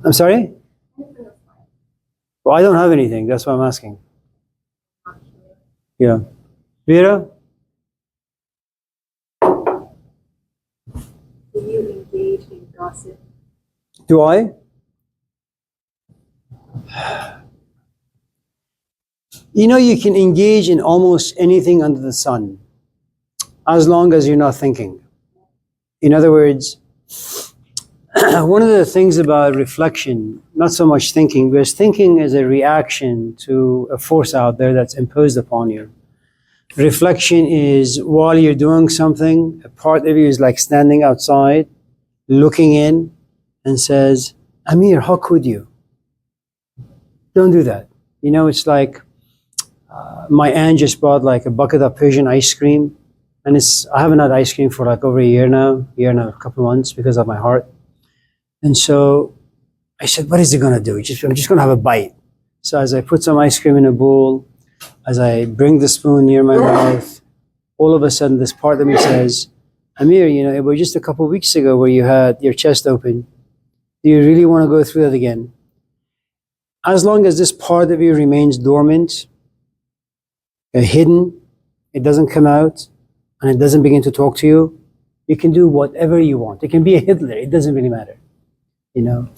I'm sorry? Well, I don't have anything. That's why I'm asking. Yeah. Vera? Do you engage in gossip? Do I? You know, you can engage in almost anything under the sun as long as you're not thinking. In other words, one of the things about reflection, not so much thinking, because thinking is a reaction to a force out there that's imposed upon you. Reflection is while you're doing something, a part of you is like standing outside, looking in, and says, Amir, how could you? Don't do that. You know, it's like my aunt just bought like a bucket of Persian ice cream, and I haven't had ice cream for like over a year now, a couple of months because of my heart. And so I said, what is it gonna do? I'm just gonna have a bite. So as I put some ice cream in a bowl, as I bring the spoon near my mouth, all of a sudden this part of me says, Amir, you know, it was just a couple of weeks ago where you had your chest open. Do you really want to go through that again? As long as this part of you remains dormant, hidden, it doesn't come out, and it doesn't begin to talk to you, you can do whatever you want. It can be a Hitler, it doesn't really matter, you know.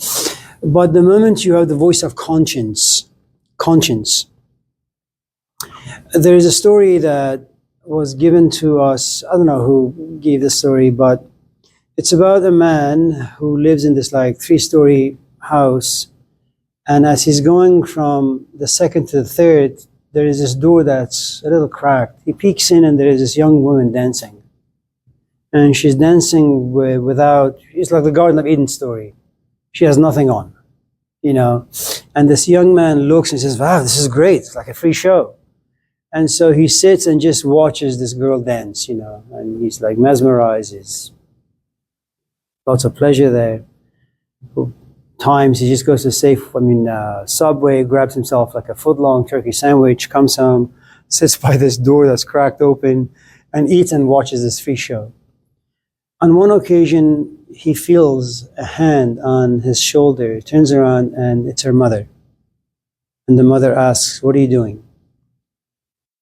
But the moment you have the voice of conscience, there is a story that was given to us, I don't know who gave the story, but it's about a man who lives in this like 3-story house, and as he's going from the second to the third, there is this door that's a little cracked. He peeks in and there is this young woman dancing. And she's dancing it's like the Garden of Eden story. She has nothing on, you know. And this young man looks and says, wow, this is great. It's like a free show. And so he sits and just watches this girl dance, you know, and he's like mesmerized. There's lots of pleasure there. Times he just goes to Subway, grabs himself like a foot-long turkey sandwich, comes home, sits by this door that's cracked open, and eats and watches this free show. On one occasion, he feels a hand on his shoulder, turns around, and it's her mother. And the mother asks, what are you doing?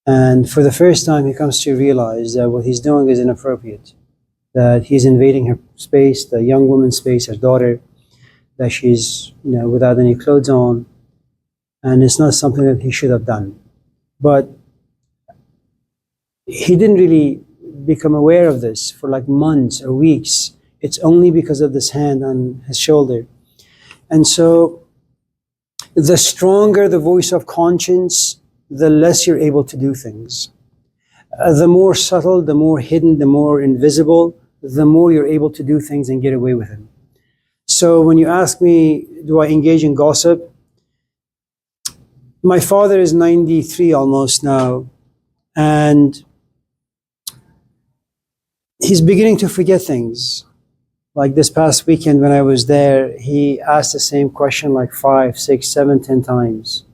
And for the first time, he comes to realize that what he's doing is inappropriate, that he's invading her space, the young woman's space, her daughter, that she's, you know, without any clothes on, and it's not something that he should have done. But he didn't really become aware of this for like months or weeks. It's only because of this hand on his shoulder. And so the stronger the voice of conscience, the less you're able to do things. The more subtle, the more hidden, the more invisible, the more you're able to do things and get away with them. So when you ask me, do I engage in gossip? My father is 93 almost now, and he's beginning to forget things. Like this past weekend when I was there, he asked the same question like 5, 6, 7, 10 times.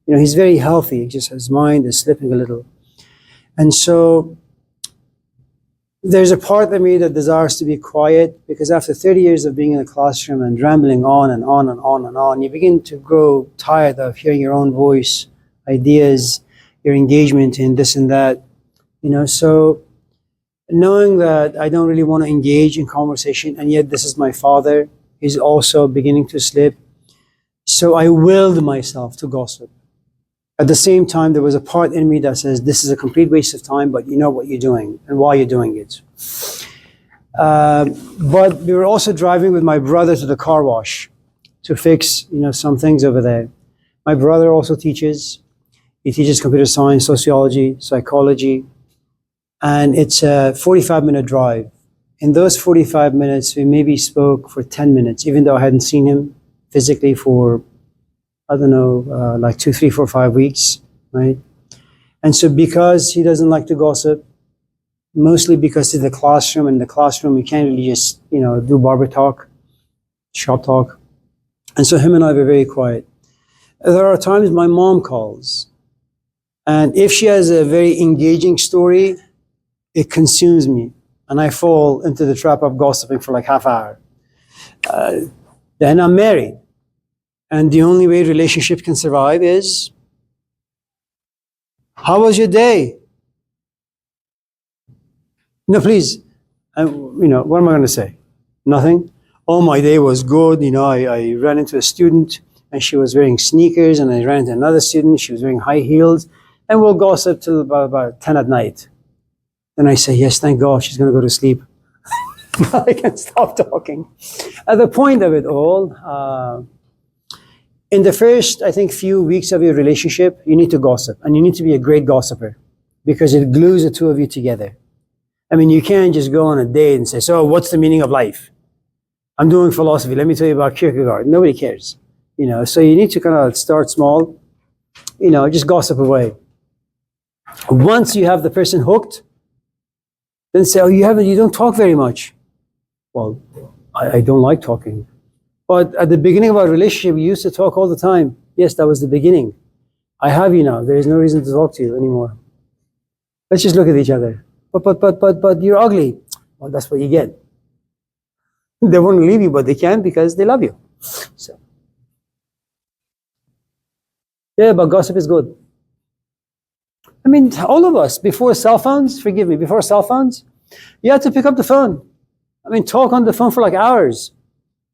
You know, he's very healthy, just his mind is slipping a little. And so there's a part of me that desires to be quiet, because after 30 years of being in a classroom and rambling on and on and on and on, you begin to grow tired of hearing your own voice, ideas, your engagement in this and that, you know. So knowing that I don't really want to engage in conversation, and yet this is my father, he's also beginning to slip. So I willed myself to gossip. At the same time, there was a part in me that says, this is a complete waste of time, but you know what you're doing and why you're doing it. But we were also driving with my brother to the car wash to fix, you know, some things over there. My brother also teaches. He teaches computer science, sociology, psychology, and it's a 45-minute drive. In those 45 minutes, we maybe spoke for 10 minutes, even though I hadn't seen him physically for, I don't know, like 2, 3, 4, 5 weeks, right? And so because he doesn't like to gossip, mostly because it's the classroom, and in the classroom you can't really just, you know, do barber talk, shop talk. And so him and I were very quiet. There are times my mom calls, and if she has a very engaging story, it consumes me, and I fall into the trap of gossiping for like half an hour. Then I'm married. And the only way relationship can survive is, how was your day? No, please. What am I going to say? Nothing. Oh, my day was good. I ran into a student and she was wearing sneakers, and I ran into another student. She was wearing high heels, and we'll gossip till about 10 at night. Then I say, yes, thank God, she's going to go to sleep. I can stop talking. At the point of it all, in the first, I think, few weeks of your relationship, you need to gossip, and you need to be a great gossiper because it glues the two of you together. I mean, you can't just go on a date and say, so what's the meaning of life? I'm doing philosophy. Let me tell you about Kierkegaard. Nobody cares. So you need to kind of start small, just gossip away. Once you have the person hooked, then say, oh, you don't talk very much. Well, I don't like talking. But at the beginning of our relationship, we used to talk all the time. Yes, that was the beginning. I have you now. There is no reason to talk to you anymore. Let's just look at each other. But you're ugly. Well, that's what you get. They won't leave you, but they can because they love you. So, yeah, but gossip is good. I mean, all of us, before cell phones, forgive me, before cell phones, you had to pick up the phone. I mean, talk on the phone for like hours.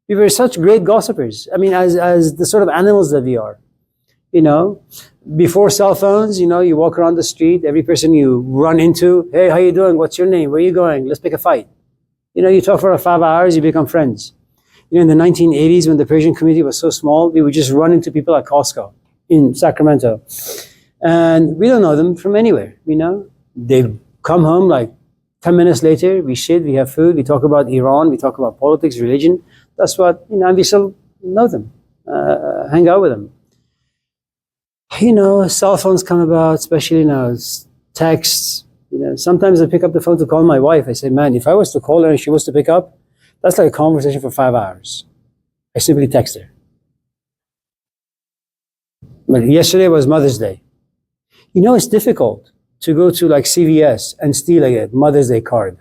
We were such great gossipers. I mean, as the sort of animals that we are. Before cell phones, you walk around the street, every person you run into, hey, how you doing? What's your name? Where are you going? Let's pick a fight. You talk for 5 hours, you become friends. In the 1980s, when the Persian community was so small, we would just run into people at Costco in Sacramento. And we don't know them from anywhere, They come home like 10 minutes later, we sit, we have food, we talk about Iran, we talk about politics, religion. That's what, and we still know them, hang out with them. Cell phones come about, especially now, texts. Sometimes I pick up the phone to call my wife. I say, man, if I was to call her and she was to pick up, that's like a conversation for 5 hours. I simply text her. But yesterday was Mother's Day. It's difficult to go to like CVS and steal a Mother's Day card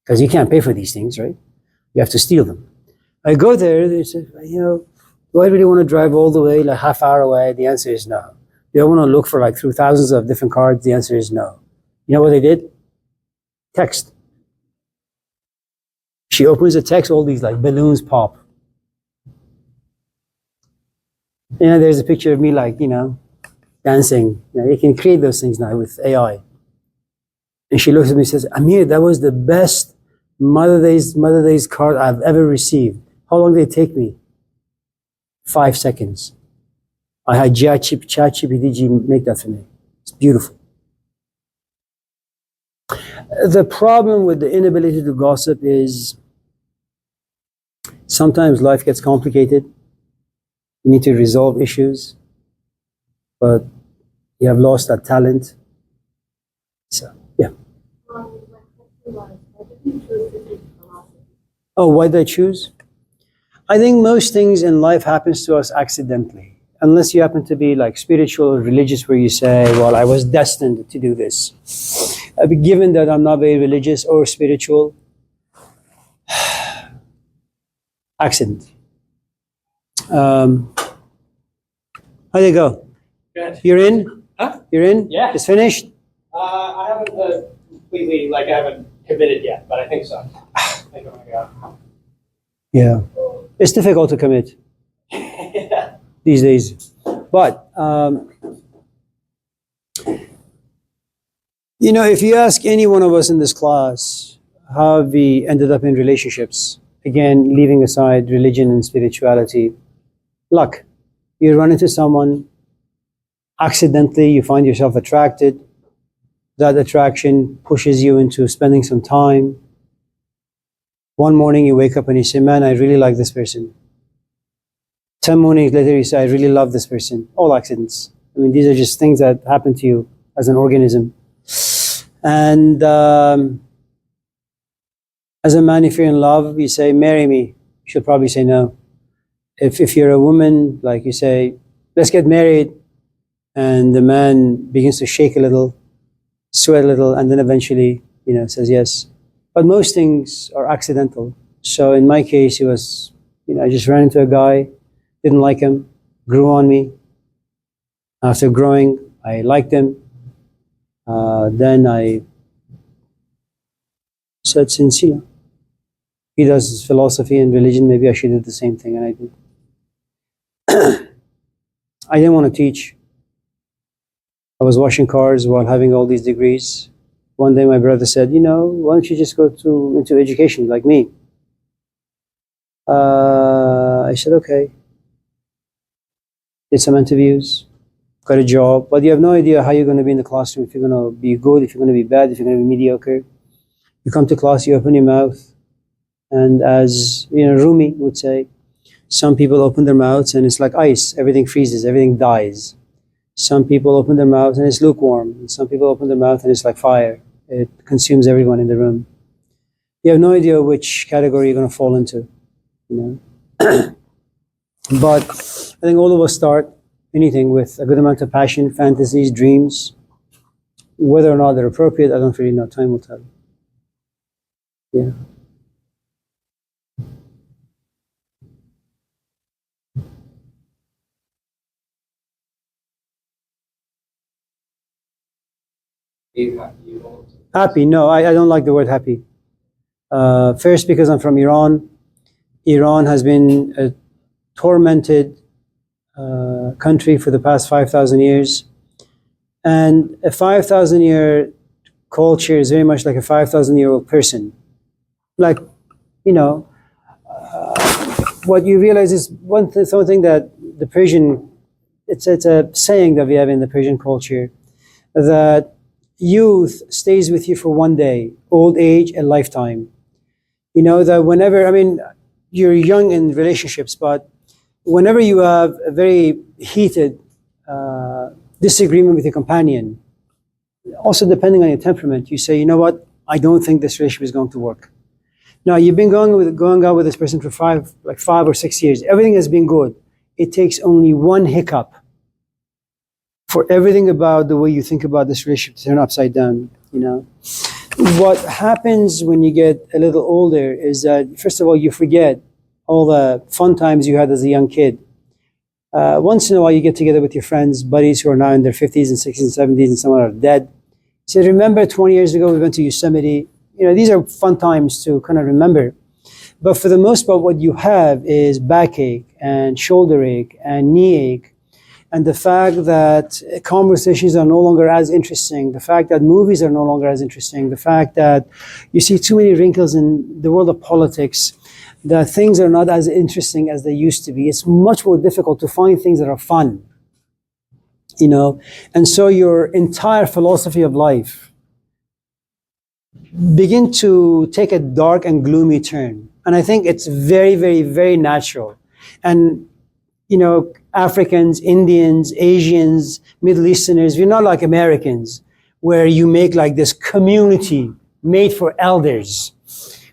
because you can't pay for these things, right? You have to steal them. I go there, they say, do I really want to drive all the way, like half hour away? The answer is no. Do I want to look for like through thousands of different cards? The answer is no. You know what they did? Text. She opens the text, all these like balloons pop. There's a picture of me like, dancing. You can create those things now with AI. And she looks at me and says, Amir, that was the best Mother's Day card I've ever received. How long did it take me? 5 seconds. I had ChatGPT make that for me. It's beautiful. The problem with the inability to gossip is sometimes life gets complicated. You need to resolve issues, but you have lost that talent. So, yeah. Oh, why did I choose? I think most things in life happens to us accidentally, unless you happen to be like spiritual or religious, where you say, well, I was destined to do this. Given that I'm not very religious or spiritual, accident. How'd it go? Good. You're in? Huh? You're in? Yeah. It's finished? I haven't completely, I haven't committed yet, but I think so. I think I'm gonna go. Yeah. It's difficult to commit Yeah. these days. But, if you ask any one of us in this class how we ended up in relationships, again, leaving aside religion and spirituality, luck. You run into someone, accidentally you find yourself attracted. That attraction pushes you into spending some time. One morning you wake up and you say, man, I really like this person. 10 mornings later you say, I really love this person. All accidents. I mean, these are just things that happen to you as an organism. And as a man, if you're in love, you say, marry me. She'll probably say no. If you're a woman, like you say, let's get married. And the man begins to shake a little, sweat a little, and then eventually, says yes. But most things are accidental. So in my case, it was, I just ran into a guy. Didn't like him, grew on me. After growing, I liked him. Then I said, since he does philosophy and religion, maybe I should do the same thing, and I did. I didn't want to teach. I was washing cars while having all these degrees. One day my brother said, why don't you just go into education like me? I said, okay. Did some interviews, got a job, but you have no idea how you're going to be in the classroom, if you're going to be good, if you're going to be bad, if you're going to be mediocre. You come to class, you open your mouth, and as Rumi would say, some people open their mouths and it's like ice, everything freezes, everything dies. Some people open their mouths and it's lukewarm, and some people open their mouth and it's like fire. It consumes everyone in the room. You have no idea which category you're going to fall into, But I think all of us start anything with a good amount of passion, fantasies, dreams. Whether or not they're appropriate, I don't really know. Time will tell. Yeah. Happy? No, I don't like the word happy. First, because I'm from Iran. Iran has been a tormented country for the past 5,000 years. And a 5,000-year culture is very much like a 5,000-year-old person. Like, what you realize is something that the Persian, it's a saying that we have in the Persian culture, that youth stays with you for one day, old age a lifetime. That whenever, you're young in relationships, but whenever you have a very heated disagreement with your companion, also depending on your temperament, you say, what, I don't think this relationship is going to work. Now, you've been going out with this person for 5 or 6 years. Everything has been good. It takes only one hiccup for everything about the way you think about this relationship to turn upside down, What happens when you get a little older is that, first of all, you forget all the fun times you had as a young kid. Once in a while, you get together with your friends, buddies who are now in their 50s and 60s and 70s, and some are dead. You say, remember 20 years ago, we went to Yosemite. These are fun times to kind of remember. But for the most part, what you have is backache and shoulder ache and knee ache. And the fact that conversations are no longer as interesting, the fact that movies are no longer as interesting, the fact that you see too many wrinkles in the world of politics, that things are not as interesting as they used to be. It's much more difficult to find things that are fun, And so your entire philosophy of life begin to take a dark and gloomy turn. And I think it's very, very, very natural. And, Africans, Indians, Asians, Middle Easterners, we're not like Americans, where you make like this community made for elders,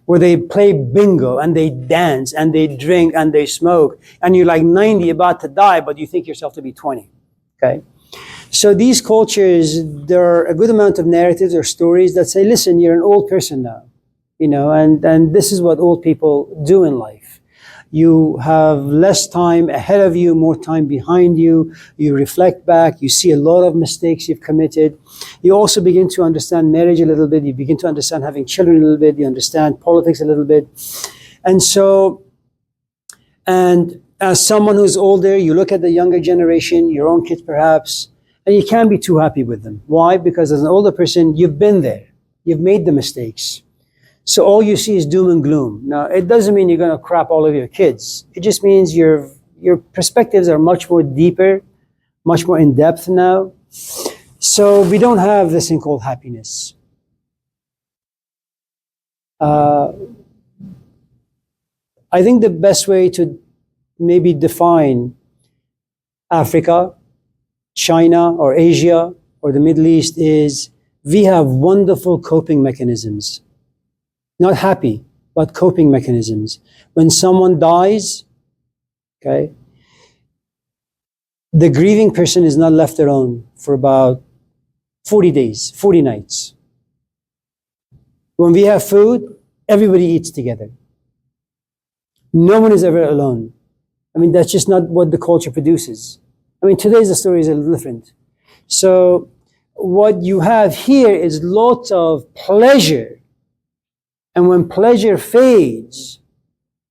where they play bingo and they dance and they drink and they smoke, and you're like 90 about to die, but you think yourself to be 20, okay? So these cultures, there are a good amount of narratives or stories that say, listen, you're an old person now, and this is what old people do in life. You have less time ahead of you, more time behind you. You reflect back. You see a lot of mistakes you've committed. You also begin to understand marriage a little bit. You begin to understand having children a little bit. You understand politics a little bit. And as someone who's older, you look at the younger generation, your own kids perhaps, and you can't be too happy with them. Why? Because as an older person, you've been there. You've made the mistakes. So all you see is doom and gloom. Now, it doesn't mean you're going to crap all over your kids. It just means your perspectives are much more deeper, much more in depth now. So we don't have this thing called happiness. I think the best way to maybe define Africa, China, or Asia, or the Middle East is we have wonderful coping mechanisms. Not happy, but coping mechanisms. When someone dies, okay, the grieving person is not left alone for about 40 days, 40 nights. When we have food, everybody eats together. No one is ever alone. I mean, that's just not what the culture produces. I mean, today's the story is a little different. So what you have here is lots of pleasure. And when pleasure fades,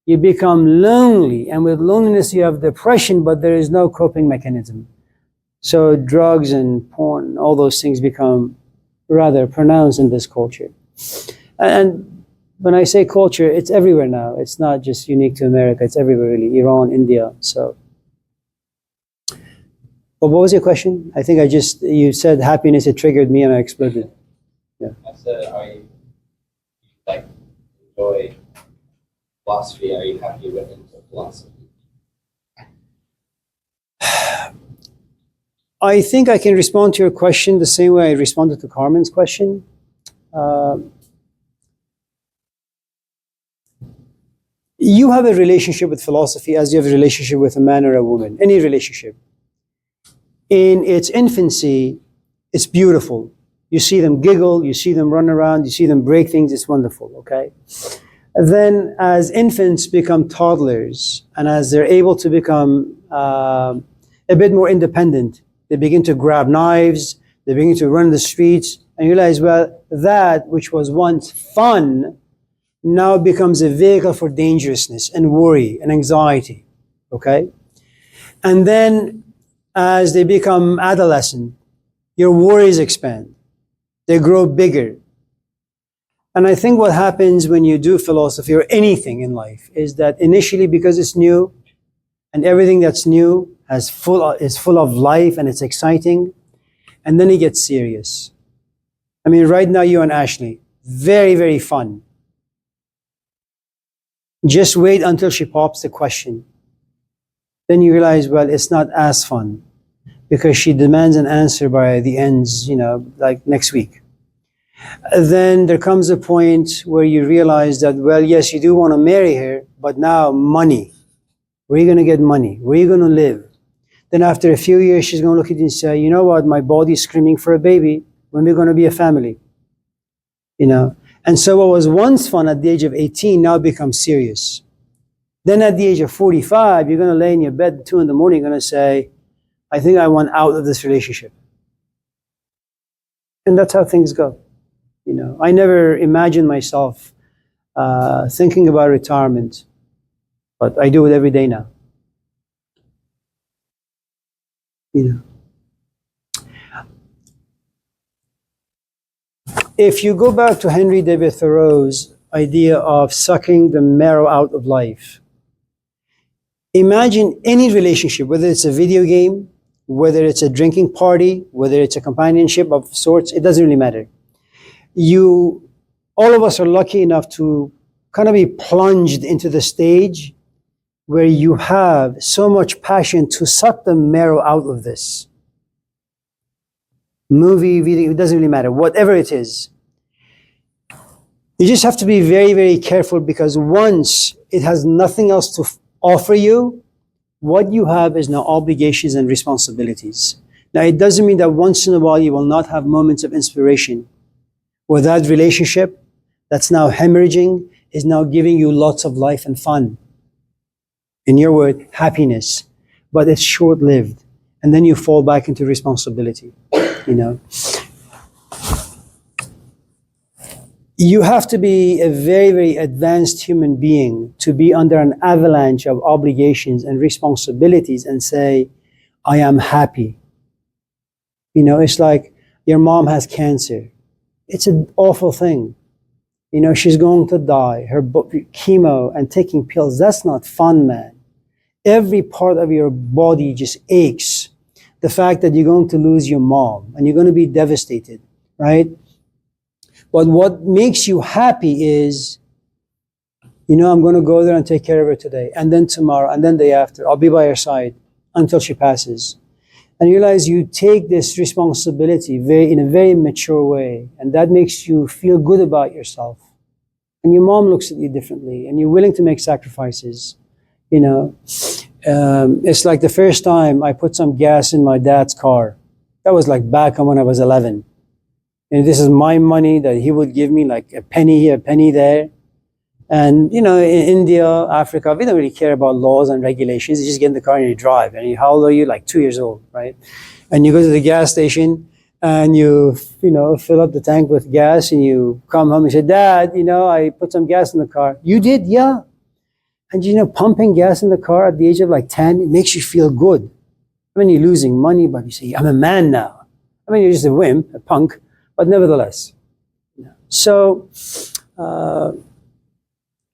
you become lonely. And with loneliness, you have depression, but there is no coping mechanism. So drugs and porn, all those things become rather pronounced in this culture. And when I say culture, it's everywhere now. It's not just unique to America. It's everywhere, really. Iran, India. So, but what was your question? I think you said happiness. It triggered me, and I exploded. Yeah. I said, are you like enjoy philosophy? Are you happy with into philosophy? I think I can respond to your question the same way I responded to Carmen's question. You have a relationship with philosophy as you have a relationship with a man or a woman, any relationship. In its infancy, it's beautiful. You see them giggle, you see them run around, you see them break things, it's wonderful, okay? Then as infants become toddlers, and as they're able to become a bit more independent, they begin to grab knives, they begin to run the streets, and you realize, well, that which was once fun now becomes a vehicle for dangerousness and worry and anxiety, okay? And then as they become adolescent, your worries expand. They grow bigger. And I think what happens when you do philosophy or anything in life is that initially, because it's new, and everything that's new is full of life and it's exciting, and then it gets serious. I mean, right now you and Ashley, very, very fun. Just wait until she pops the question. Then you realize, well, it's not as fun because she demands an answer by the ends, like next week. Then there comes a point where you realize that, well, yes, you do want to marry her, but now money. Where are you going to get money? Where are you going to live? Then after a few years, she's going to look at you and say, you know what, my body's screaming for a baby. When we're going to be a family? And so what was once fun at the age of 18 now becomes serious. Then at the age of 45, you're going to lay in your bed at 2 in the morning, you're going to say, I think I want out of this relationship. And that's how things go. I never imagined myself thinking about retirement, but I do it every day now. If you go back to Henry David Thoreau's idea of sucking the marrow out of life, imagine any relationship, whether it's a video game, whether it's a drinking party, whether it's a companionship of sorts, it doesn't really matter. All of us are lucky enough to kind of be plunged into the stage where you have so much passion to suck the marrow out of this. Movie, video, it doesn't really matter, whatever it is. You just have to be very, very careful because once it has nothing else to offer you, what you have is now obligations and responsibilities. Now, it doesn't mean that once in a while you will not have moments of inspiration. Where that relationship that's now hemorrhaging is now giving you lots of life and fun. In your word, happiness. But it's short-lived. And then you fall back into responsibility. You have to be a very, very advanced human being to be under an avalanche of obligations and responsibilities and say, I am happy. It's like your mom has cancer. It's an awful thing. She's going to die, her chemo and taking pills. That's not fun, man. Every part of your body just aches. The fact that you're going to lose your mom and you're going to be devastated, right? But what makes you happy is, I'm going to go there and take care of her today, and then tomorrow, and then the day after. I'll be by her side until she passes. And you realize you take this responsibility in a very mature way, and that makes you feel good about yourself. And your mom looks at you differently, and you're willing to make sacrifices. It's like the first time I put some gas in my dad's car. That was like back when I was 11. And this is my money that he would give me, like a penny here, a penny there. And in India, Africa, we don't really care about laws and regulations. You just get in the car and you drive. And how old are you? Like 2 years old, right? And you go to the gas station and you fill up the tank with gas, and you come home and say, Dad, I put some gas in the car. You did? Yeah. And pumping gas in the car at the age of like 10, it makes you feel good. I mean, you're losing money, but you say, I'm a man now. I mean, you're just a wimp, a punk, but nevertheless. So,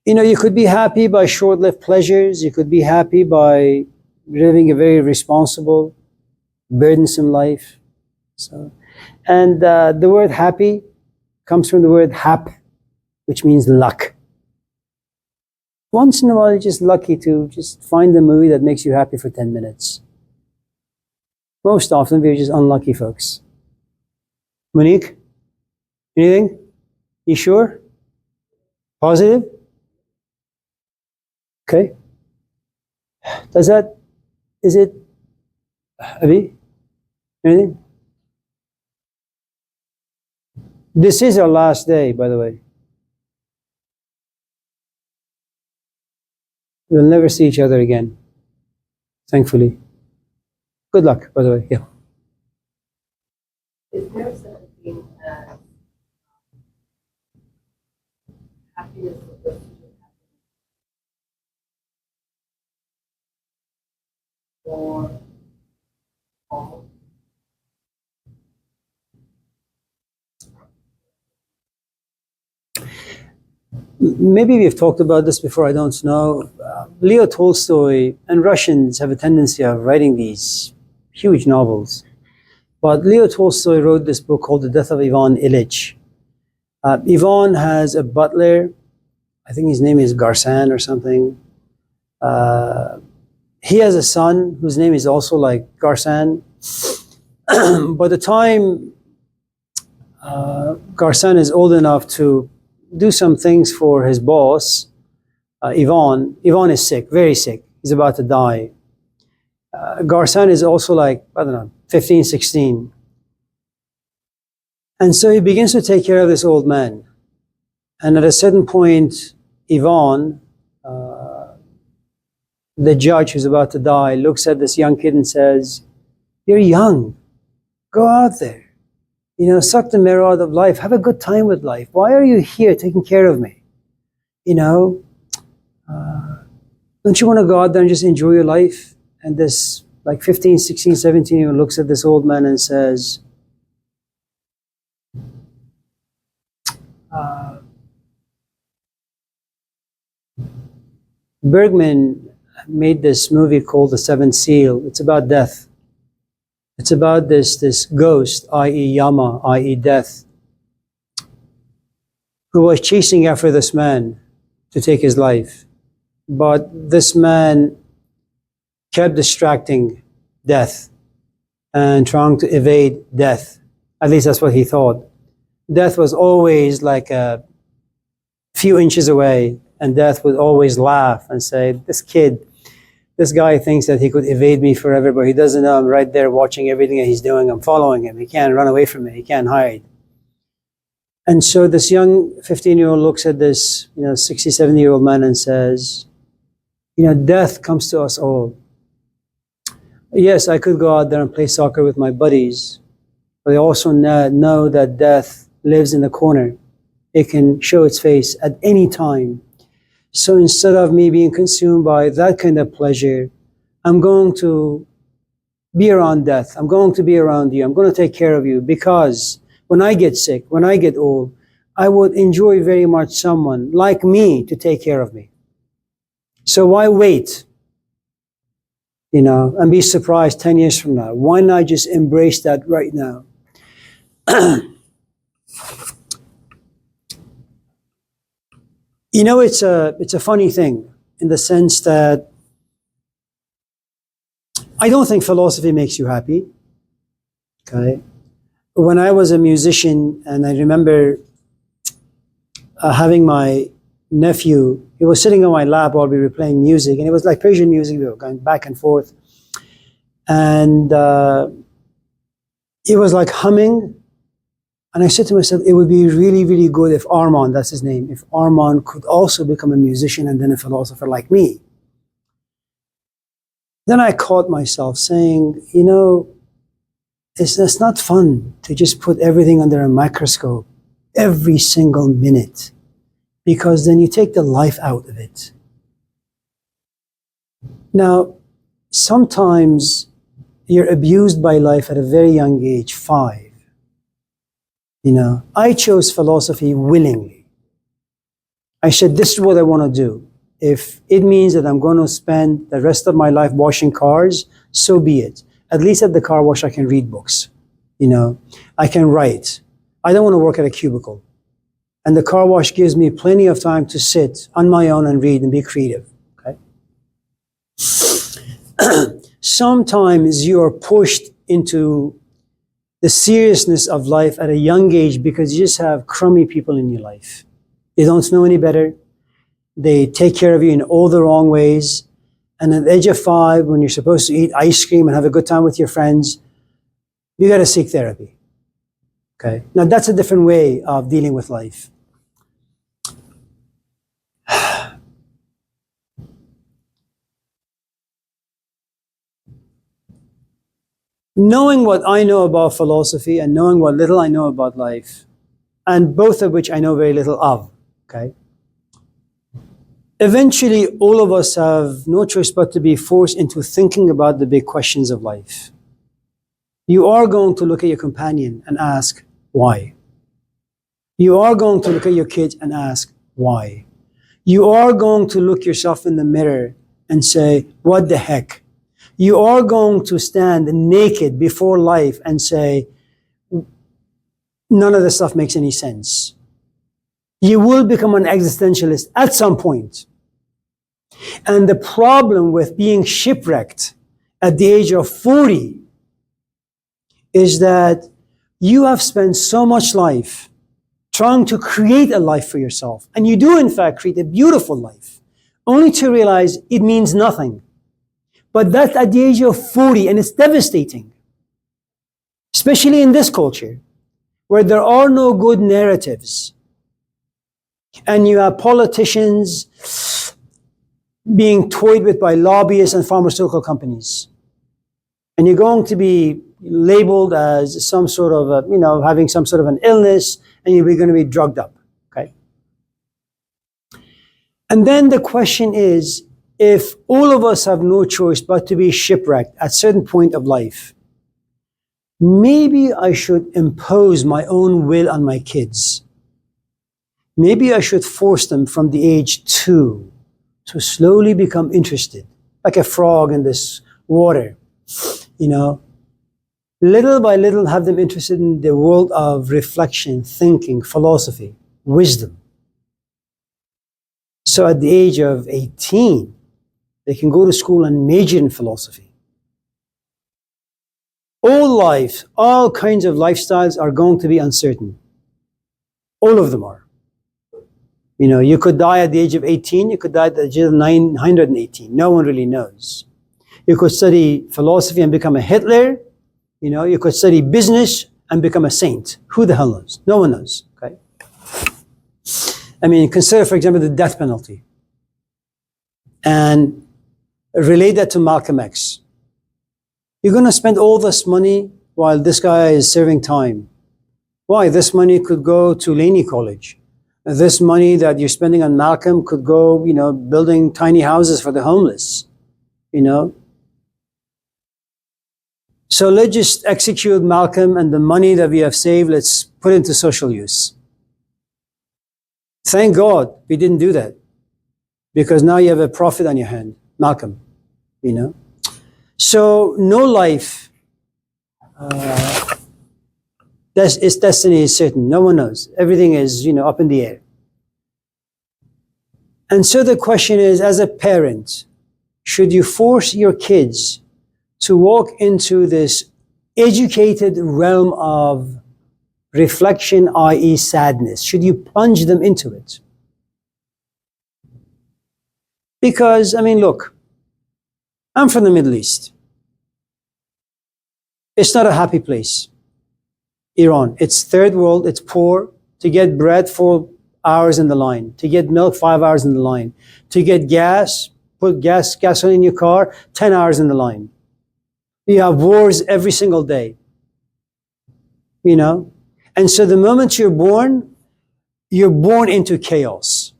you could be happy by short-lived pleasures. You could be happy by living a very responsible, burdensome life. And the word happy comes from the word hap, which means luck. Once in a while, you're just lucky to just find a movie that makes you happy for 10 minutes. Most often, we're just unlucky folks. Monique, anything? You sure? Positive? Okay. Is it, Abi? Anything? This is our last day, by the way. We'll never see each other again, thankfully. Good luck, by the way. Yeah. Is there such a thing as happiness or pursuit of happiness? Or all? Maybe we've talked about this before, I don't know. Leo Tolstoy and Russians have a tendency of writing these huge novels. But Leo Tolstoy wrote this book called The Death of Ivan Ilyich. Ivan has a butler, I think his name is Garsan or something. He has a son whose name is also like Garsan. By the time Garsan is old enough to do some things for his boss, Ivan is sick, very sick. He's about to die. Garsan is also like, 15, 16. And so he begins to take care of this old man. And at a certain point, Ivan, the judge who's about to die, looks at this young kid and says, you're young. Go out there. Suck the marrow out of life. Have a good time with life. Why are you here taking care of me? Don't you want to go out there and just enjoy your life? And this 15, 16, 17-year-old looks at this old man and says, Bergman made this movie called The Seventh Seal. It's about death. It's about this ghost, i.e. Yama, i.e. death, who was chasing after this man to take his life. But this man kept distracting death and trying to evade death. At least that's what he thought. Death was always like a few inches away, and death would always laugh and say, this guy thinks that he could evade me forever, but he doesn't know I'm right there watching everything that he's doing. I'm following him. He can't run away from me. He can't hide. And so this young 15-year-old looks at this 60, 70-year-old man and says, death comes to us all. Yes, I could go out there and play soccer with my buddies, but I also know that death lives in the corner. It can show its face at any time. So instead of me being consumed by that kind of pleasure, I'm going to be around death. I'm going to be around you. I'm going to take care of you, because when I get sick, when I get old, I would enjoy very much someone like me to take care of me. So why wait? And be surprised 10 years from now. Why not just embrace that right now? It's a funny thing in the sense that I don't think philosophy makes you happy. Okay. When I was a musician, and I remember having my nephew, he was sitting on my lap while we were playing music, and it was like Persian music. We were going back and forth, and he was like humming, And I said to myself, it would be really, really good if Armand, that's his name, if Armand could also become a musician and then a philosopher like me. Then I caught myself saying, you know, it's not fun to just put everything under a microscope every single minute, because then you take the life out of it. Now, sometimes you're abused by life at a very young age, 5. You know, I chose philosophy willingly. I said, this is what I want to do. If it means that I'm going to spend the rest of my life washing cars, so be it. At least at the car wash, I can read books. You know, I can write. I don't want to work at a cubicle. And the car wash gives me plenty of time to sit on my own and read and be creative. Okay. Sometimes you are pushed into the seriousness of life at a young age because you just have crummy people in your life. They don't know any better. They take care of you in all the wrong ways. And at the age of 5, when you're supposed to eat ice cream and have a good time with your friends, you got to seek therapy. Okay. Now that's a different way of dealing with life. Knowing what I know about philosophy and knowing what little I know about life, and both of which I know very little of, okay? Eventually, all of us have no choice but to be forced into thinking about the big questions of life. You are going to look at your companion and ask, why? You are going to look at your kids and ask, why? You are going to look yourself in the mirror and say, what the heck? You are going to stand naked before life and say, none of this stuff makes any sense. You will become an existentialist at some point. And the problem with being shipwrecked at the age of 40 is that you have spent so much life trying to create a life for yourself. And you do, in fact, create a beautiful life, only to realize it means nothing. But that's at the age of 40, and it's devastating, especially in this culture, where there are no good narratives. And you have politicians being toyed with by lobbyists and pharmaceutical companies. And you're going to be labeled as some sort of, having some sort of an illness, and you're going to be drugged up, okay? And then the question is, if all of us have no choice but to be shipwrecked at a certain point of life, maybe I should impose my own will on my kids. Maybe I should force them from the age 2 to slowly become interested, like a frog in this water, little by little have them interested in the world of reflection, thinking, philosophy, wisdom. So at the age of 18, they can go to school and major in philosophy. All life, all kinds of lifestyles are going to be uncertain. All of them are. You could die at the age of 18, you could die at the age of 918. No one really knows. You could study philosophy and become a Hitler. You could study business and become a saint. Who the hell knows? No one knows, okay? Consider, for example, the death penalty. And relate that to Malcolm X. You're going to spend all this money while this guy is serving time. Why? This money could go to Laney College. This money that you're spending on Malcolm could go, building tiny houses for the homeless, So let's just execute Malcolm, and the money that we have saved, let's put into social use. Thank God we didn't do that, because now you have a profit on your hand, Malcolm, So no life, its destiny is certain. No one knows. Everything is, up in the air. And so the question is, as a parent, should you force your kids to walk into this educated realm of reflection, i.e. sadness? Should you plunge them into it? Because, look, I'm from the Middle East. It's not a happy place. Iran. It's third world, it's poor. To get bread, 4 hours in the line. To get milk, 5 hours in the line. To get gas, put gasoline in your car, 10 hours in the line. You have wars every single day. You know? And so the moment you're born into chaos.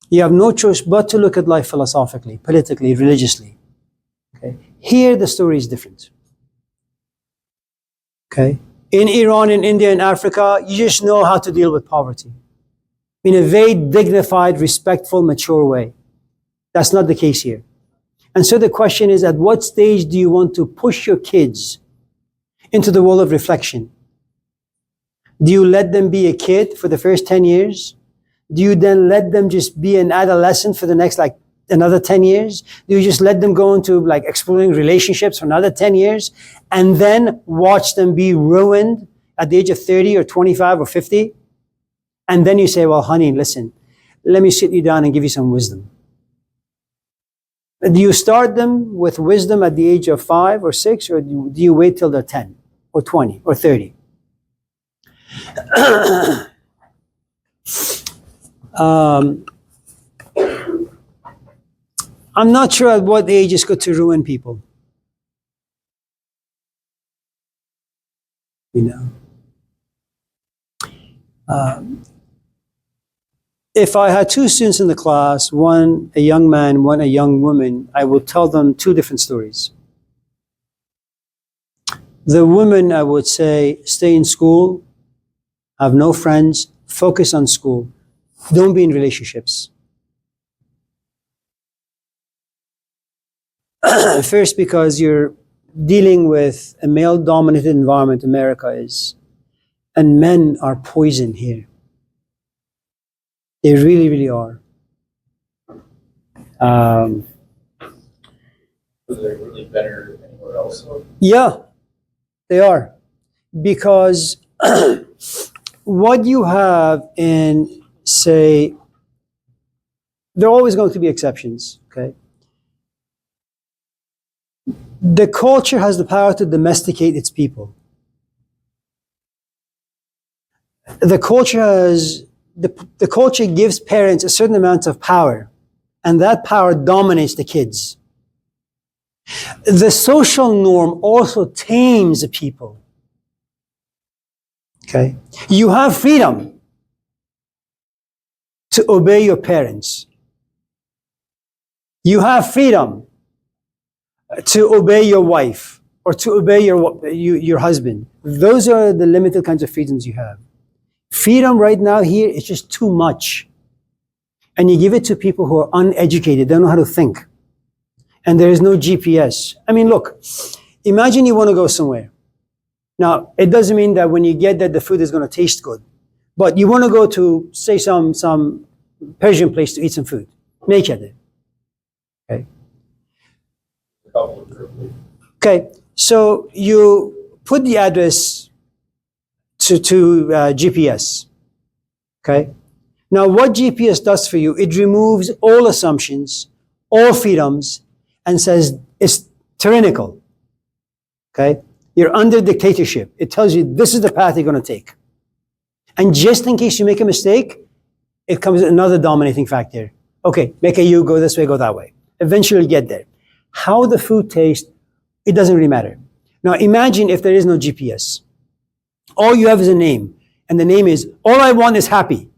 You have no choice but to look at life philosophically, politically, religiously. Okay? Here the story is different. Okay? In Iran, in India, in Africa, you just know how to deal with poverty in a very dignified, respectful, mature way. That's not the case here. And so the question is, at what stage do you want to push your kids into the world of reflection? Do you let them be a kid for the first 10 years? Do you then let them just be an adolescent for the next another 10 years? Do you just let them go into exploring relationships for another 10 years and then watch them be ruined at the age of 30 or 25 or 50? And then you say, well, honey, listen, let me sit you down and give you some wisdom. Do you start them with wisdom at the age of 5 or 6, or do you wait till they're 10 or 20 or 30? I'm not sure at what age it's good to ruin people. You know. If I had 2 students in the class, one a young man, one a young woman, I would tell them 2 different stories. The woman, I would say, stay in school, have no friends, focus on school, don't be in relationships. First, because you're dealing with a male-dominated environment, America is, and men are poison here. They really, really are. Are they really better anywhere else? Yeah, they are. Because what you have in, say, there are always going to be exceptions, okay? The culture has the power to domesticate its people. The culture gives parents a certain amount of power, and that power dominates the kids. The social norm also tames the people. Okay? You have freedom to obey your parents. You have freedom to obey your wife or to obey your husband. Those are the limited kinds of freedoms you have. Freedom right now here is just too much. And you give it to people who are uneducated, they don't know how to think. And there is no GPS. I mean, look, imagine you want to go somewhere. Now, it doesn't mean that when you get there, the food is going to taste good. But you want to go to, say, some Persian place to eat some food. Make it there. Okay? Okay, so you put the address to GPS. Okay? Now, what GPS does for you, it removes all assumptions, all freedoms, and says it's tyrannical. Okay? You're under dictatorship. It tells you this is the path you're going to take. And just in case you make a mistake, it comes with another dominating factor. Okay, make a U, go this way, go that way. Eventually you get there. How the food tastes, it doesn't really matter. Now imagine if there is no GPS. All you have is a name. And the name is, all I want is happy.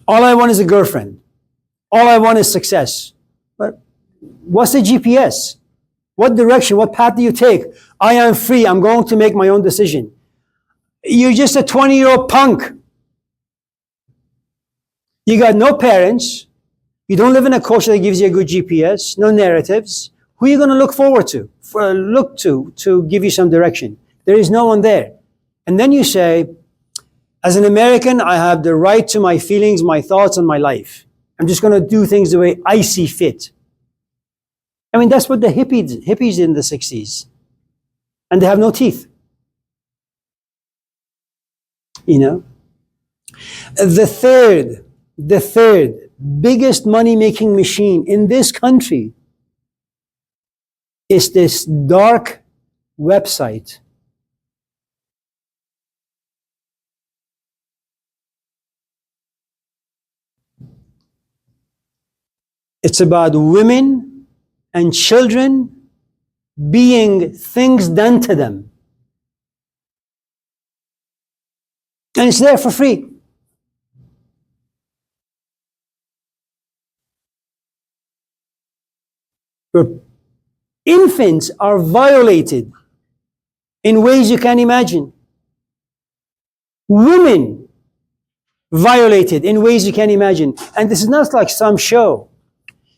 All I want is a girlfriend. All I want is success. But what's the GPS? What direction, what path do you take? I am free, I'm going to make my own decision. You're just a 20-year-old punk. You got no parents. You don't live in a culture that gives you a good GPS, no narratives. Who are you going to look forward to, look to give you some direction? There is no one there. And then you say, as an American, I have the right to my feelings, my thoughts, and my life. I'm just going to do things the way I see fit. I mean, that's what the hippies in the 60s. And they have no teeth. You know? The third biggest money-making machine in this country is this dark website It's about women and children being things done to them. And it's there for free. Where infants are violated in ways you can't imagine. Women violated in ways you can't imagine. And this is not like some show.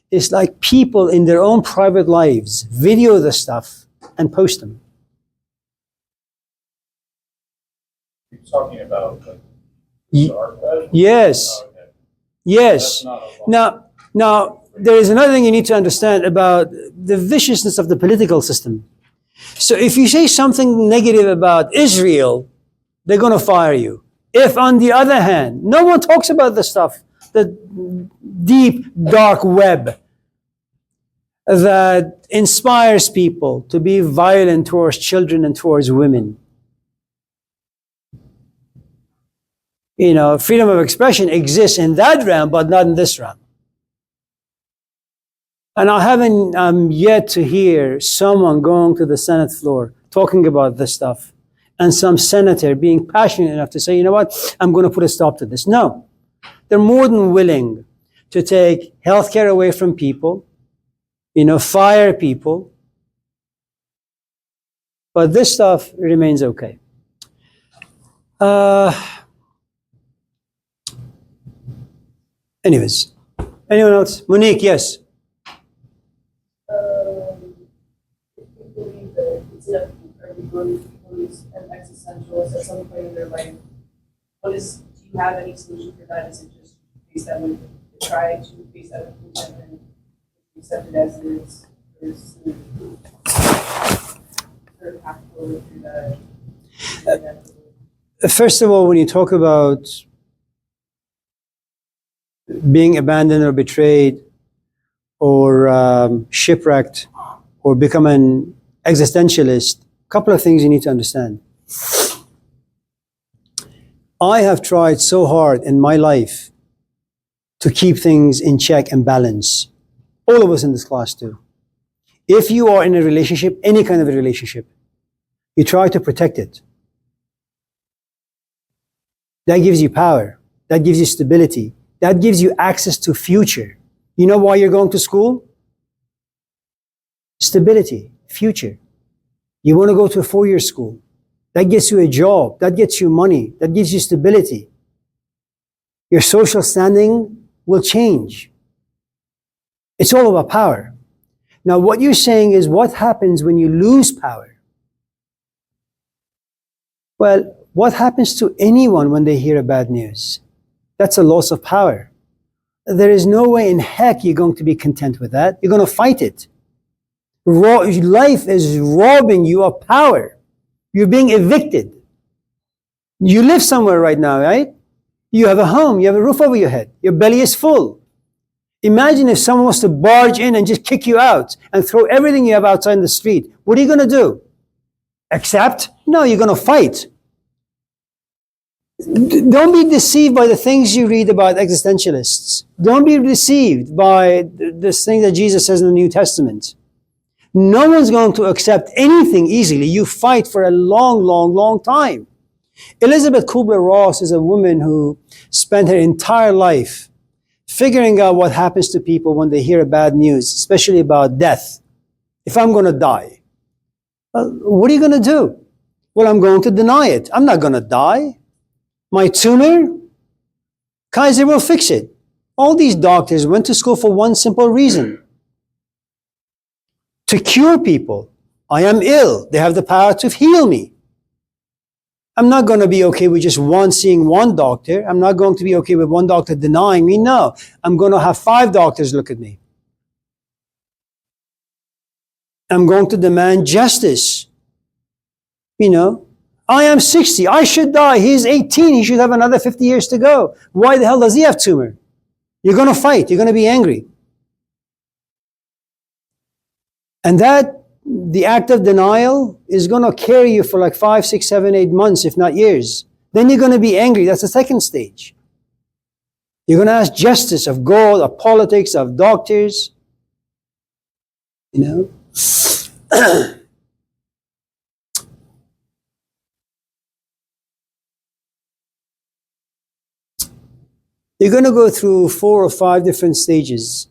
It's like people in their own private lives video the stuff and post them. You're talking about like Ye- dark web? Yes. Oh, okay. Yes. That's not a law. Now, there is another thing you need to understand about the viciousness of the political system. So if you say something negative about Israel, they're going to fire you. If, on the other hand, no one talks about the stuff, the deep, dark web that inspires people to be violent towards children and towards women. You know, freedom of expression exists in that realm, but not in this realm. And I haven't yet to hear someone going to the Senate floor talking about this stuff, and some senator being passionate enough to say, you know what, I'm going to put a stop to this. No, they're more than willing to take healthcare away from people, you know, fire people. But this stuff remains okay. Anyways, anyone else? Monique, yes. If you believe that it's enough for everybody to believe an existentialist at some point in their life, do you have any solution for that? Is it just face that with, try to face that with contentment, accept it as it is, or is there a path forward through that? First of all, when you talk about being abandoned or betrayed or shipwrecked or become an existentialist, a couple of things you need to understand. I have tried so hard in my life to keep things in check and balance. All of us in this class do. If you are in a relationship, any kind of a relationship, you try to protect it. That gives you power. That gives you stability. That gives you access to future. You know why you're going to school? Stability, future. You want to go to a 4-year school. That gets you a job. That gets you money. That gives you stability. Your social standing will change. It's all about power. Now, what you're saying is, what happens when you lose power? Well, what happens to anyone when they hear a bad news? That's a loss of power. There is no way in heck you're going to be content with that. You're going to fight it. Life is robbing you of power. You're being evicted. You live somewhere right now, right? You have a home, you have a roof over your head, your belly is full. Imagine if someone was to barge in and just kick you out and throw everything you have outside in the street. What are you going to do? Accept? No, you're going to fight. Don't be deceived by the things you read about existentialists. Don't be deceived by this thing that Jesus says in the New Testament. No one's going to accept anything easily. You fight for a long, long, long time. Elizabeth Kubler-Ross is a woman who spent her entire life figuring out what happens to people when they hear bad news, especially about death. If I'm going to die, well, what are you going to do? Well, I'm going to deny it. I'm not going to die. My tumor, Kaiser will fix it. All these doctors went to school for one simple reason: to cure people. I am ill. They have the power to heal me. I'm not going to be okay with just seeing one doctor. I'm not going to be okay with one doctor denying me. No, I'm going to have 5 doctors look at me. I'm going to demand justice. You know, I am 60. I should die. He's 18. He should have another 50 years to go. Why the hell does he have tumor? You're going to fight. You're going to be angry. And the act of denial is going to carry you for like 5, 6, 7, 8 months, if not years. Then you're going to be angry. That's the second stage. You're going to ask justice of God, of politics, of doctors. You know? You're going to go through 4 or 5 different stages.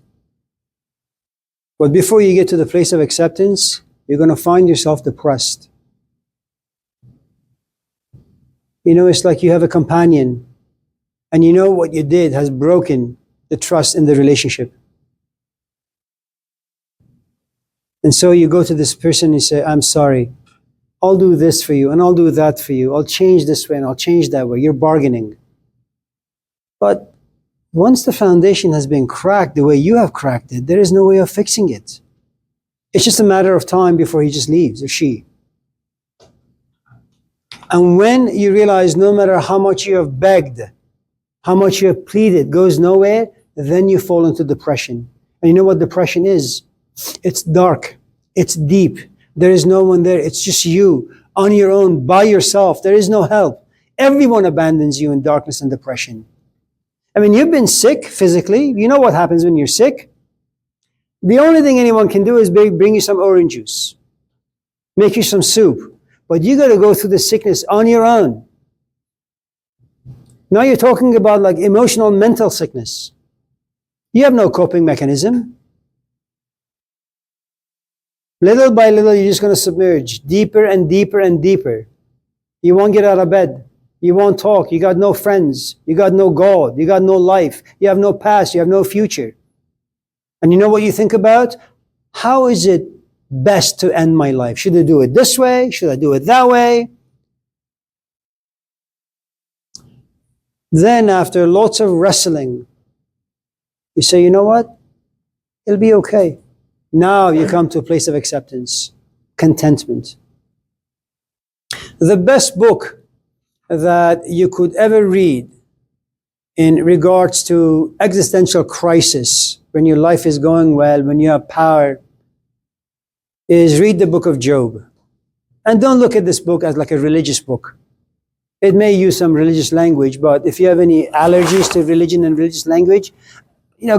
But before you get to the place of acceptance, you're going to find yourself depressed. You know, it's like you have a companion, and you know what you did has broken the trust in the relationship. And so you go to this person and you say, I'm sorry. I'll do this for you, and I'll do that for you. I'll change this way, and I'll change that way. You're bargaining. But once the foundation has been cracked the way you have cracked it, there is no way of fixing it. It's just a matter of time before he just leaves, or she. And when you realize no matter how much you have begged, how much you have pleaded, goes nowhere, then you fall into depression. And you know what depression is? It's dark. It's deep. There is no one there. It's just you, on your own, by yourself. There is no help. Everyone abandons you in darkness and depression. I mean, you've been sick physically. You know what happens when you're sick. The only thing anyone can do is bring you some orange juice, make you some soup. But you got to go through the sickness on your own. Now you're talking about like emotional, mental sickness. You have no coping mechanism. Little by little, you're just going to submerge deeper and deeper and deeper. You won't get out of bed. You won't talk. You got no friends. You got no God. You got no life. You have no past. You have no future. And you know what you think about? How is it best to end my life? Should I do it this way? Should I do it that way? Then after lots of wrestling, you say, you know what? It'll be okay. Now you come to a place of acceptance, contentment. The best book that you could ever read in regards to existential crisis, when your life is going well, when you have power, is read the book of Job. And don't look at this book as like a religious book. It may use some religious language, but if you have any allergies to religion and religious language,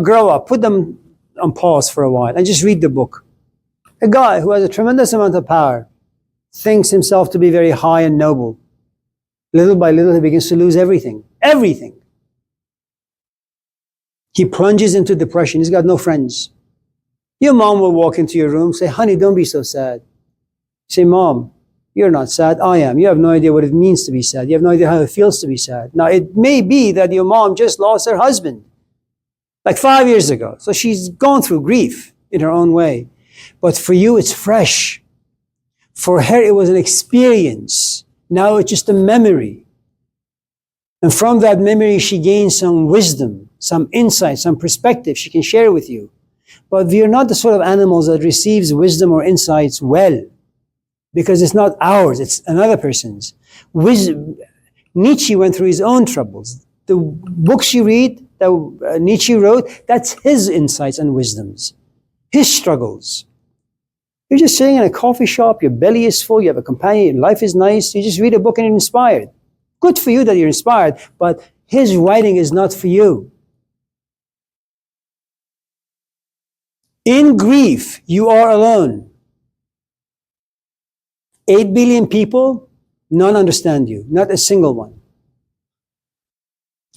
grow up, put them on pause for a while and just read the book. A guy who has a tremendous amount of power thinks himself to be very high and noble. Little by little, he begins to lose everything. Everything. He plunges into depression. He's got no friends. Your mom will walk into your room, say, honey, don't be so sad. You say, Mom, you're not sad. I am. You have no idea what it means to be sad. You have no idea how it feels to be sad. Now, it may be that your mom just lost her husband like 5 years ago. So she's gone through grief in her own way. But for you, it's fresh. For her, it was an experience. Now it's just a memory. And from that memory, she gains some wisdom, some insight, some perspective she can share with you. But we are not the sort of animals that receives wisdom or insights well, because it's not ours, it's another person's. Nietzsche went through his own troubles. The books you read that Nietzsche wrote, that's his insights and wisdoms, his struggles. You're just sitting in a coffee shop, your belly is full, you have a companion, your life is nice, you just read a book and you're inspired. Good for you that you're inspired, but his writing is not for you. In grief, you are alone. 8 billion people, none understand you, not a single one.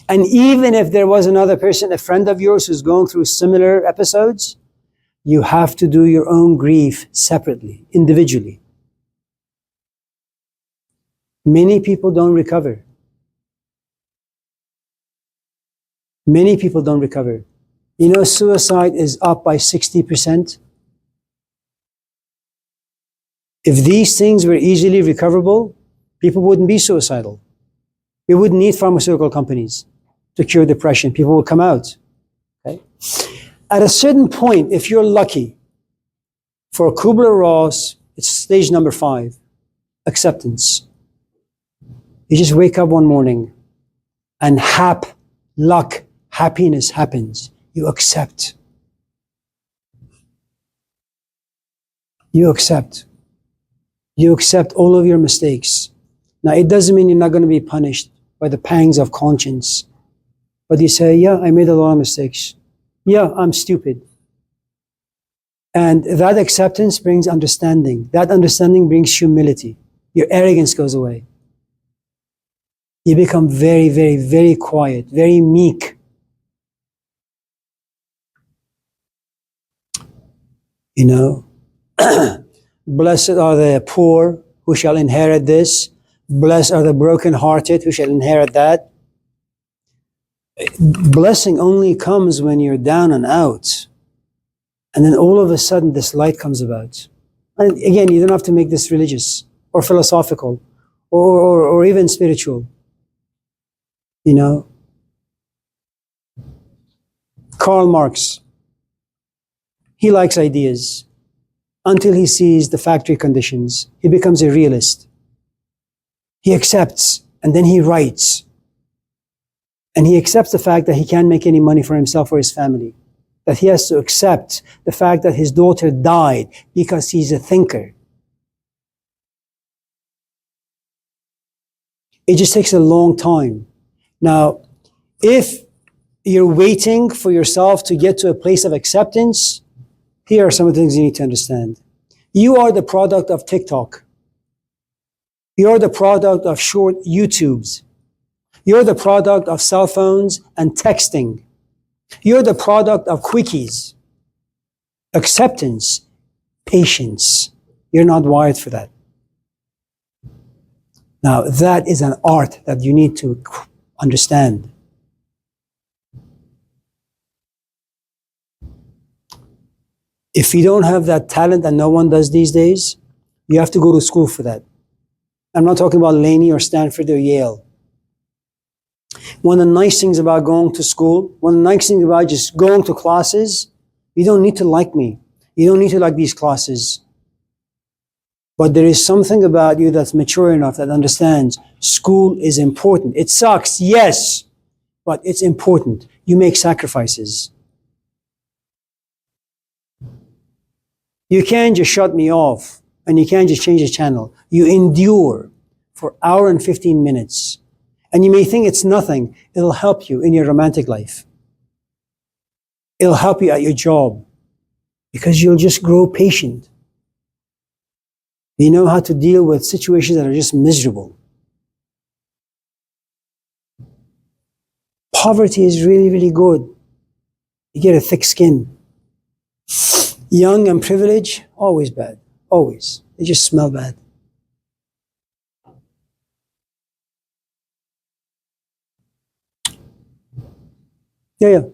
And even if there was another person, a friend of yours who's going through similar episodes, you have to do your own grief separately, individually. Many people don't recover. Many people don't recover. You know, suicide is up by 60%. If these things were easily recoverable, people wouldn't be suicidal. We wouldn't need pharmaceutical companies to cure depression. People would come out. Okay? At a certain point, if you're lucky, for Kubler-Ross, it's stage number 5, acceptance. You just wake up one morning and luck, happiness happens. You accept. You accept. You accept all of your mistakes. Now, it doesn't mean you're not going to be punished by the pangs of conscience. But you say, yeah, I made a lot of mistakes. Yeah, I'm stupid. And that acceptance brings understanding. That understanding brings humility. Your arrogance goes away. You become very, very, very quiet, very meek. You know, blessed are the poor who shall inherit this. Blessed are the brokenhearted who shall inherit that. Blessing only comes when you're down and out. And then all of a sudden this light comes about. And again, you don't have to make this religious or philosophical or even spiritual. You know, Karl Marx, he likes ideas until he sees the factory conditions. He becomes a realist. He accepts and then he writes. And he accepts the fact that he can't make any money for himself or his family. That he has to accept the fact that his daughter died because he's a thinker. It just takes a long time. Now, if you're waiting for yourself to get to a place of acceptance, here are some of the things you need to understand. You are the product of TikTok. You're the product of short YouTubes. You're the product of cell phones and texting. You're the product of quickies. Acceptance, patience. You're not wired for that. Now, that is an art that you need to understand. If you don't have that talent, and no one does these days, you have to go to school for that. I'm not talking about Laney or Stanford or Yale. One of the nice things about going to school, one of the nice things about just going to classes, you don't need to like me. You don't need to like these classes. But there is something about you that's mature enough that understands school is important. It sucks, yes, but it's important. You make sacrifices. You can't just shut me off and you can't just change the channel. You endure for an hour and 15 minutes. And you may think it's nothing. It'll help you in your romantic life. It'll help you at your job because you'll just grow patient. You know how to deal with situations that are just miserable. Poverty is really, really good. You get a thick skin. Young and privileged, always bad. Always. They just smell bad. Yeah.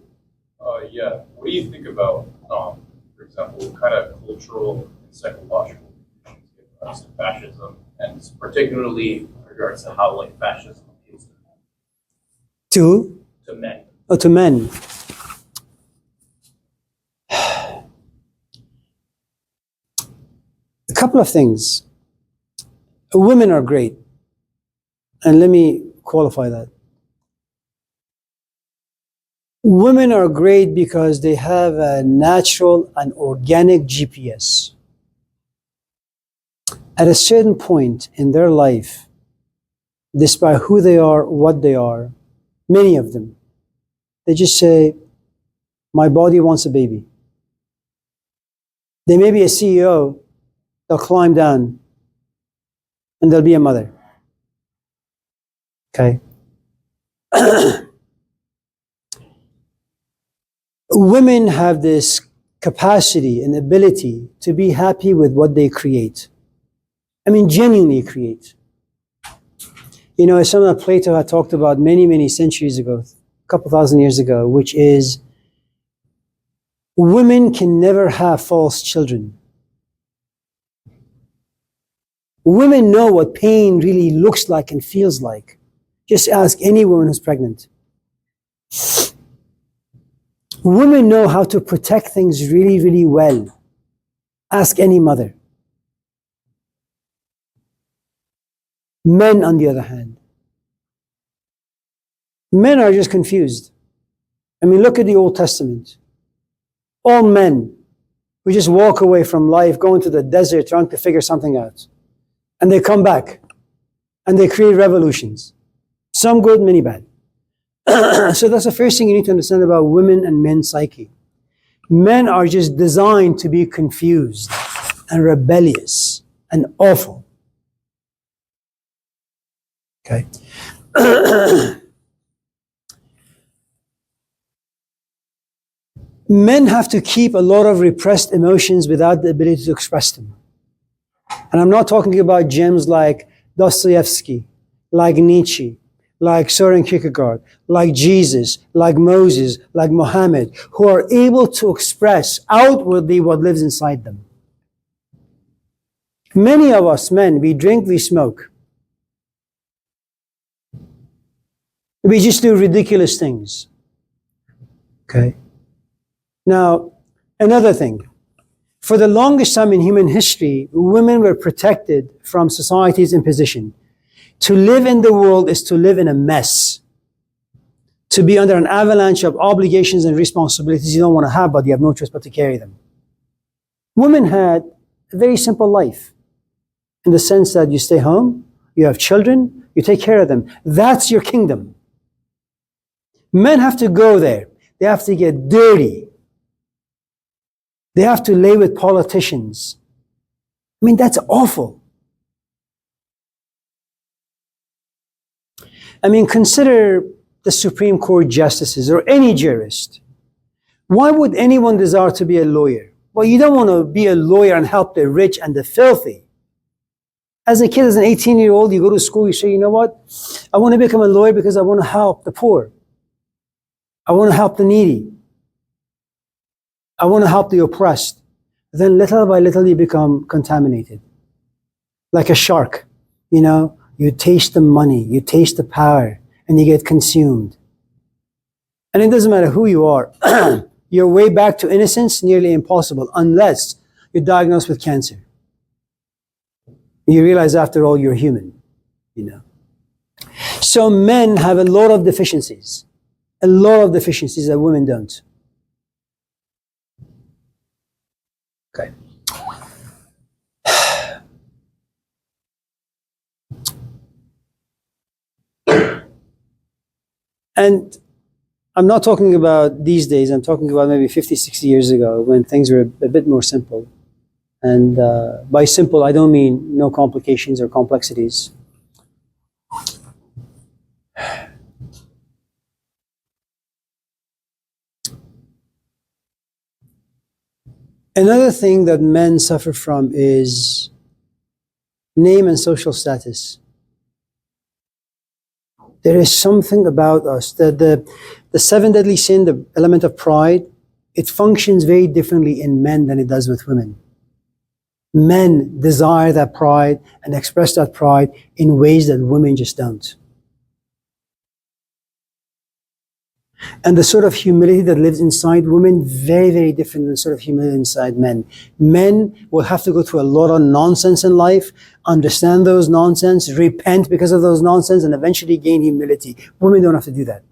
Yeah. What do you think about, for example, what kind of cultural and psychological conditions give rise to fascism, and particularly in regards to how like fascism appeals To men? Oh, to men. A couple of things. Women are great. And let me qualify that. Women are great because they have a natural and organic GPS. At a certain point in their life, despite who they are, what they are, many of them, they just say, my body wants a baby. They may be a CEO, they'll climb down and they'll be a mother. Okay? Women have this capacity and ability to be happy with what they create. I mean, genuinely create. You know, it's something that Plato had talked about many, many centuries ago, a couple thousand years ago, which is women can never have false children. Women know what pain really looks like and feels like. Just ask any woman who's pregnant. Women know how to protect things really, really well. Ask any mother. Men, on the other hand, men are just confused. I mean, look at the Old Testament. All men who just walk away from life, go into the desert trying to figure something out. And they come back and they create revolutions. Some good, many bad. So that's the first thing you need to understand about women and men's psyche. Men are just designed to be confused and rebellious and awful. Okay. Men have to keep a lot of repressed emotions without the ability to express them. And I'm not talking about gems like Dostoevsky, like Nietzsche, like Søren Kierkegaard, like Jesus, like Moses, like Muhammad, who are able to express outwardly what lives inside them. Many of us men, we drink, we smoke. We just do ridiculous things. Okay? Now, another thing. For the longest time in human history, women were protected from society's imposition. To live in the world is to live in a mess. To be under an avalanche of obligations and responsibilities you don't want to have, but you have no choice but to carry them. Women had a very simple life, in the sense that you stay home, you have children, you take care of them. That's your kingdom. Men have to go there. They have to get dirty. They have to lay with politicians. I mean, that's awful. I mean, consider the Supreme Court justices or any jurist. Why would anyone desire to be a lawyer? Well, you don't want to be a lawyer and help the rich and the filthy. As a kid, as an 18-year-old, you go to school, you say, you know what? I want to become a lawyer because I want to help the poor. I want to help the needy. I want to help the oppressed. Then little by little you become contaminated. Like a shark, you know, you taste the money, you taste the power, and you get consumed. And it doesn't matter who you are. Your way back to innocence, nearly impossible, unless you're diagnosed with cancer. You realize after all, you're human, you know. So men have a lot of deficiencies that women don't. Okay. And I'm not talking about these days, I'm talking about maybe 50, 60 years ago when things were a bit more simple. And by simple, I don't mean no complications or complexities. Another thing that men suffer from is name and social status. There is something about us that the seven deadly sin, the element of pride, it functions very differently in men than it does with women. Men desire that pride and express that pride in ways that women just don't. And the sort of humility that lives inside women, very, very different than the sort of humility inside men. Men will have to go through a lot of nonsense in life, understand those nonsense, repent because of those nonsense, and eventually gain humility. Women don't have to do that.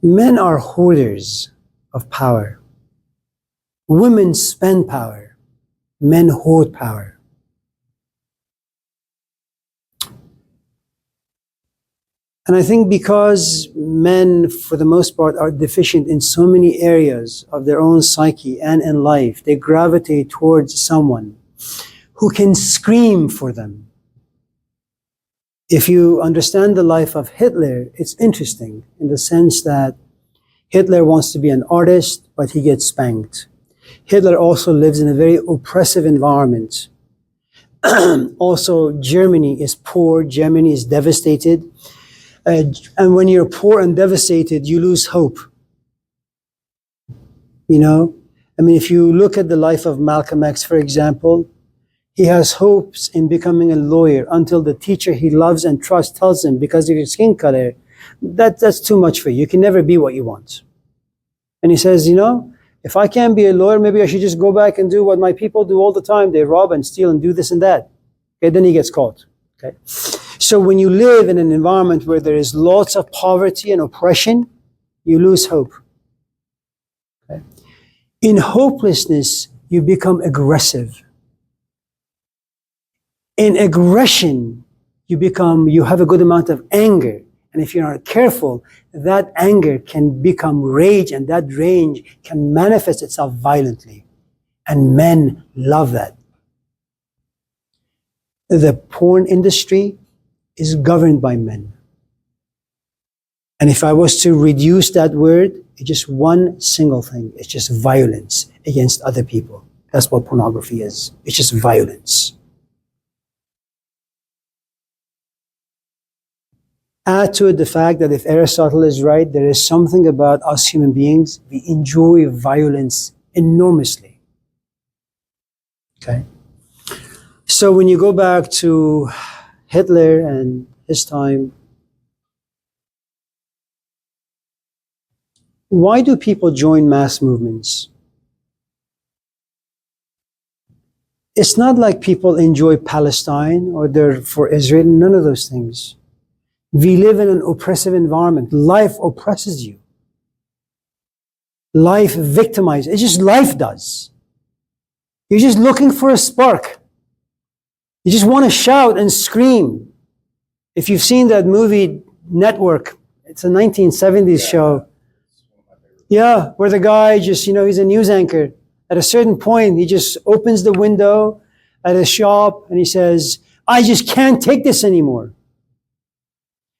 Men are hoarders of power. Women spend power. Men hoard power. And I think because men, for the most part, are deficient in so many areas of their own psyche and in life, they gravitate towards someone who can scream for them. If you understand the life of Hitler, it's interesting in the sense that Hitler wants to be an artist, but he gets spanked. Hitler also lives in a very oppressive environment. Also, Germany is poor. Germany is devastated. And when you're poor and devastated, you lose hope. You know? I mean, if you look at the life of Malcolm X, for example, he has hopes in becoming a lawyer until the teacher he loves and trusts tells him, because of your skin color, that's too much for you. You can never be what you want. And he says, you know, if I can't be a lawyer, maybe I should just go back and do what my people do all the time. They rob and steal and do this and that. Okay, then he gets caught. Okay. So when you live in an environment where there is lots of poverty and oppression, you lose hope. Okay? In hopelessness, you become aggressive. In aggression, you have a good amount of anger. And if you're not careful, that anger can become rage, and that rage can manifest itself violently. And men love that. The porn industry is governed by men. And if I was to reduce that word, it's just one single thing. It's just violence against other people. That's what pornography is. It's just violence. Add to it the fact that if Aristotle is right, there is something about us human beings, we enjoy violence enormously. Okay? So when you go back to Hitler and his time, why do people join mass movements? It's not like people enjoy Palestine or they're for Israel, none of those things. We live in an oppressive environment. Life oppresses you. Life victimizes. It's just life does. You're just looking for a spark. You just want to shout and scream. If you've seen that movie Network, it's a 1970s show. Yeah, where the guy just, he's a news anchor. At a certain point, he just opens the window at a shop and he says, I just can't take this anymore.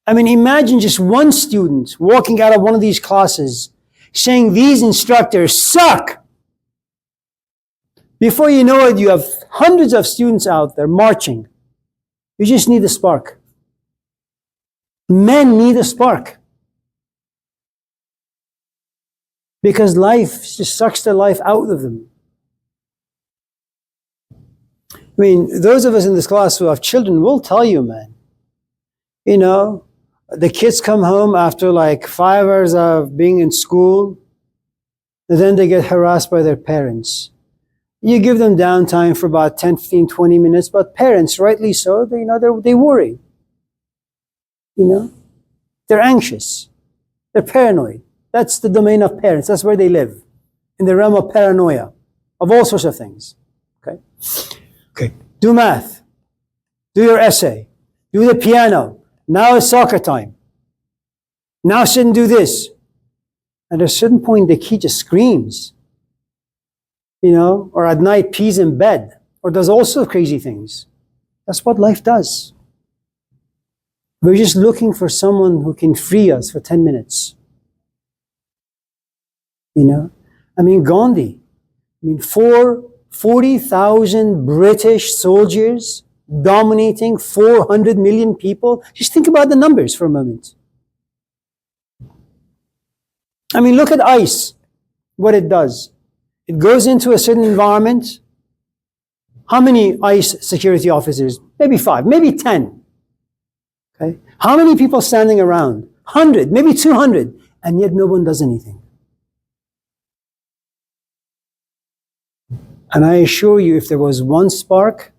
I mean, imagine just one student walking out of one of these classes saying, these instructors suck. Before you know it, you have hundreds of students out there marching. You just need a spark. Men need a spark. Because life just sucks the life out of them. I mean, those of us in this class who have children will tell you, man. The kids come home after like 5 hours of being in school, and then they get harassed by their parents. You give them downtime for about 10, 15, 20 minutes, but parents, rightly so, they worry. They're anxious. They're paranoid. That's the domain of parents. That's where they live, in the realm of paranoia, of all sorts of things. Okay. Do math. Do your essay. Do the piano. Now it's soccer time. Now sit and do this. At a certain point, the kid just screams. Or at night pees in bed, or does all sorts of crazy things. That's what life does. We're just looking for someone who can free us for 10 minutes. Gandhi. 40,000 British soldiers dominating 400 million people. Just think about the numbers for a moment. Look at ICE, what it does. It goes into a certain environment. How many ICE security officers? Maybe 5, maybe 10. Okay? How many people standing around? 100, maybe 200, and yet no one does anything. And I assure you, if there was one spark,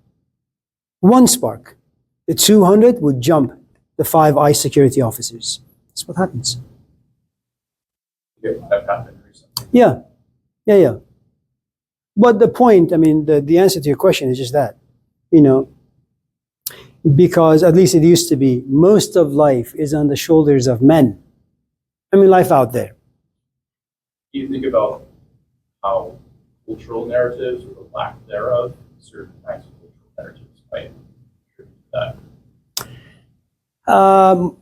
the 200 would jump the 5 ICE security officers. That's what happens. Yeah, that happened recently. Yeah. But the point, the answer to your question is just that, because at least it used to be, most of life is on the shoulders of men. Life out there. Do you think about how cultural narratives, or the lack thereof, certain kinds of cultural narratives might contribute to that?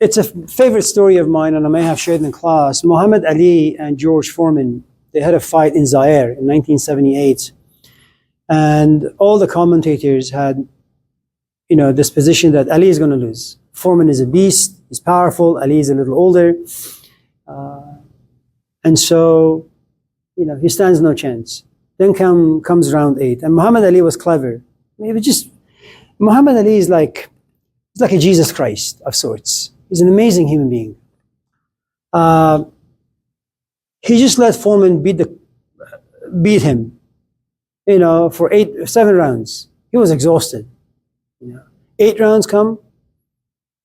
It's a favorite story of mine, and I may have shared in class. Muhammad Ali and George Foreman, they had a fight in Zaire in 1978. And all the commentators had, this position that Ali is going to lose. Foreman is a beast, he's powerful, Ali is a little older. And so, he stands no chance. Then comes round 8. And Muhammad Ali was clever. Muhammad Ali is like a Jesus Christ of sorts. He's an amazing human being. He just let Foreman beat him, for 7 rounds. He was exhausted. 8 rounds come,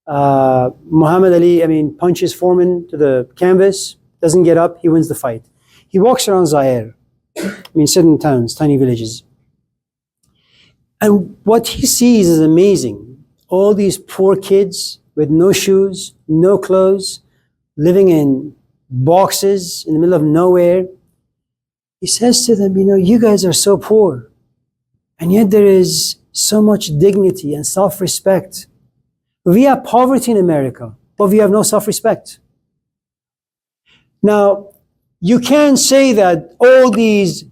Muhammad Ali, punches Foreman to the canvas, doesn't get up, he wins the fight. He walks around Zaire, certain towns, tiny villages. And what he sees is amazing. All these poor kids with no shoes, no clothes, living in boxes in the middle of nowhere. He says to them, you guys are so poor. And yet there is so much dignity and self-respect. We have poverty in America, but we have no self-respect. Now, you can't say that all these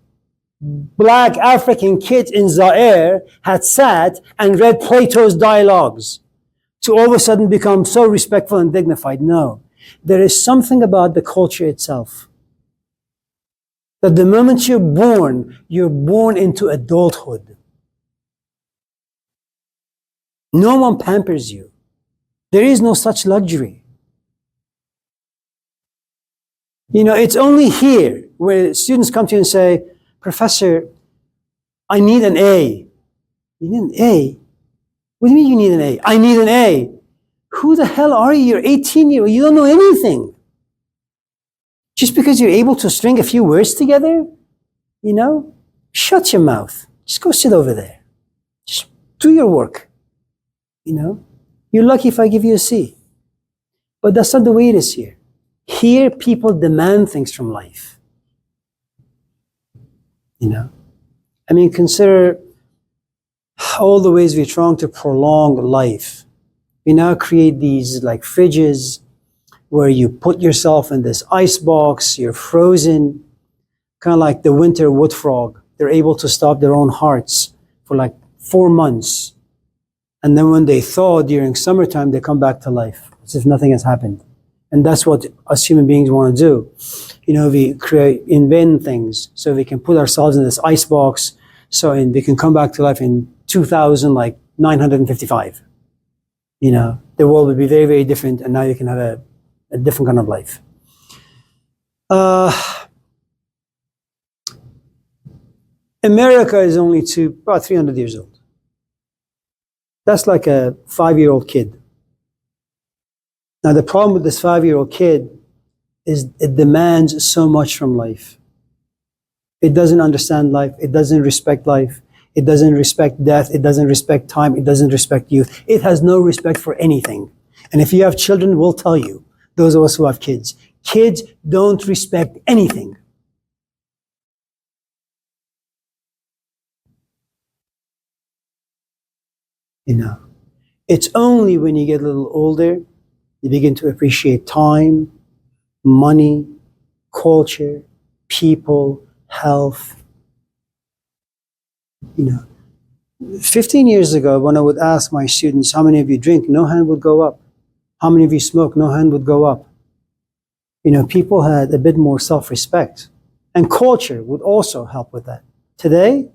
black African kids in Zaire had sat and read Plato's dialogues to all of a sudden become so respectful and dignified. No. There is something about the culture itself. That the moment you're born into adulthood. No one pampers you. There is no such luxury. It's only here where students come to you and say, Professor, I need an A. You need an A? What do you mean you need an A? I need an A. Who the hell are you? You're 18-year-old. You don't know anything. Just because you're able to string a few words together, shut your mouth. Just go sit over there. Just do your work. You're lucky if I give you a C. But that's not the way it is here. Here, people demand things from life. Consider all the ways we're trying to prolong life. We now create these like fridges where you put yourself in this ice box, you're frozen, kind of like the winter wood frog. They're able to stop their own hearts for like 4 months. And then when they thaw during summertime, they come back to life as if nothing has happened. And that's what us human beings want to do. We invent things so we can put ourselves in this ice box and we can come back to life in 955. The world would be very, very different, and now you can have a different kind of life. America is only about 300 years old. That's like a 5-year-old kid. Now the problem with this 5-year-old kid is it demands so much from life. It doesn't understand life. It doesn't respect life. It doesn't respect death. It doesn't respect time. It doesn't respect youth. It has no respect for anything. And if you have children, we'll tell you, those of us who have kids, kids don't respect anything. It's only when you get a little older, you begin to appreciate time, money, culture, people, health. 15 years ago, when I would ask my students, how many of you drink? No hand would go up. How many of you smoke? No hand would go up. People had a bit more self-respect. And culture would also help with that. Today,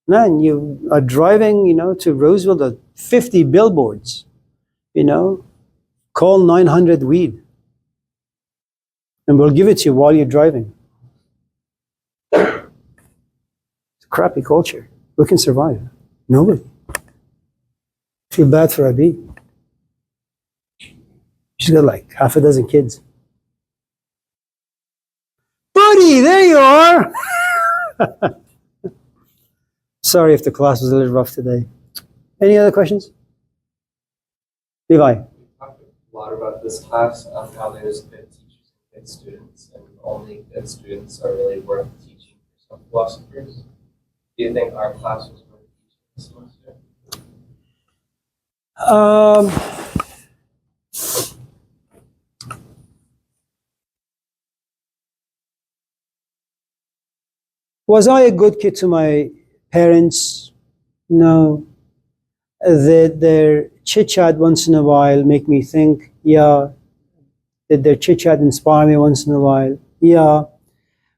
man, you are driving, to Roseville, the 50 billboards, call 900 weed. And we'll give it to you while you're driving. It's a crappy culture. Who can survive? Nobody. Feel bad for Abi. She's got like half a dozen kids. Buddy, there you are! Sorry if the class was a little rough today. Any other questions? Levi. We talked a lot about this class on how there's good teachers and good students, and only good students are really worth teaching for some philosophers. Do you think our class was worth teaching this semester? Was I a good kid to my parents? No. Did their chit-chat once in a while make me think? Yeah. Did their chit-chat inspire me once in a while? Yeah.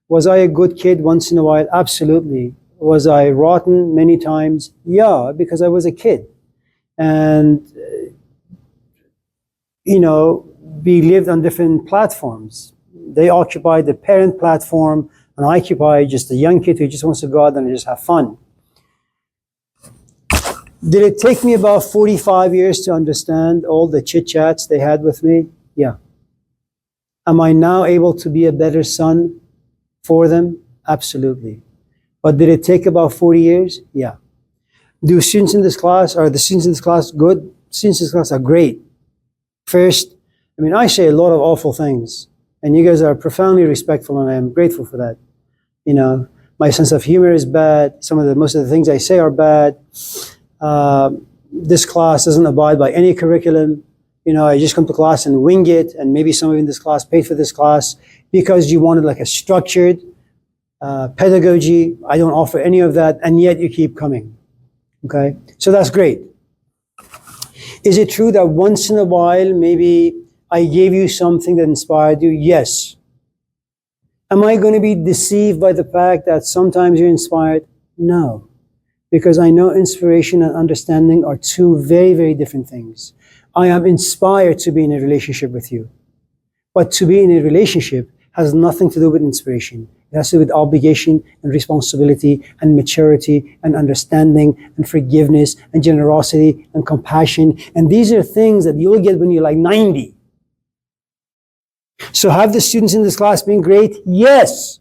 Was I a good kid once in a while? Absolutely. Was I rotten many times? Yeah, because I was a kid. And, we lived on different platforms. They occupied the parent platform, and I occupy just a young kid who just wants to go out and just have fun. Did it take me about 45 years to understand all the chit-chats they had with me? Yeah. Am I now able to be a better son for them? Absolutely. But did it take about 40 years? Yeah. Are the students in this class good? Students in this class are great. First, I say a lot of awful things, and you guys are profoundly respectful, and I am grateful for that. My sense of humor is bad. Most of the things I say are bad. This class doesn't abide by any curriculum. I just come to class and wing it, and maybe some of you in this class paid for this class because you wanted like a structured pedagogy. I don't offer any of that, and yet you keep coming. Okay, so that's great. Is it true that once in a while, maybe I gave you something that inspired you? Yes. Am I going to be deceived by the fact that sometimes you're inspired? No. Because I know inspiration and understanding are two very, very different things. I am inspired to be in a relationship with you. But to be in a relationship has nothing to do with inspiration. It has to do with obligation and responsibility and maturity and understanding and forgiveness and generosity and compassion. And these are things that you'll get when you're like 90. So have the students in this class been great? Yes.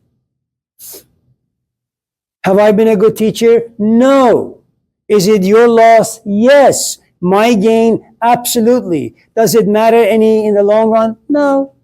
Have I been a good teacher? No. Is it your loss? Yes. My gain? Absolutely. Does it matter any in the long run? No.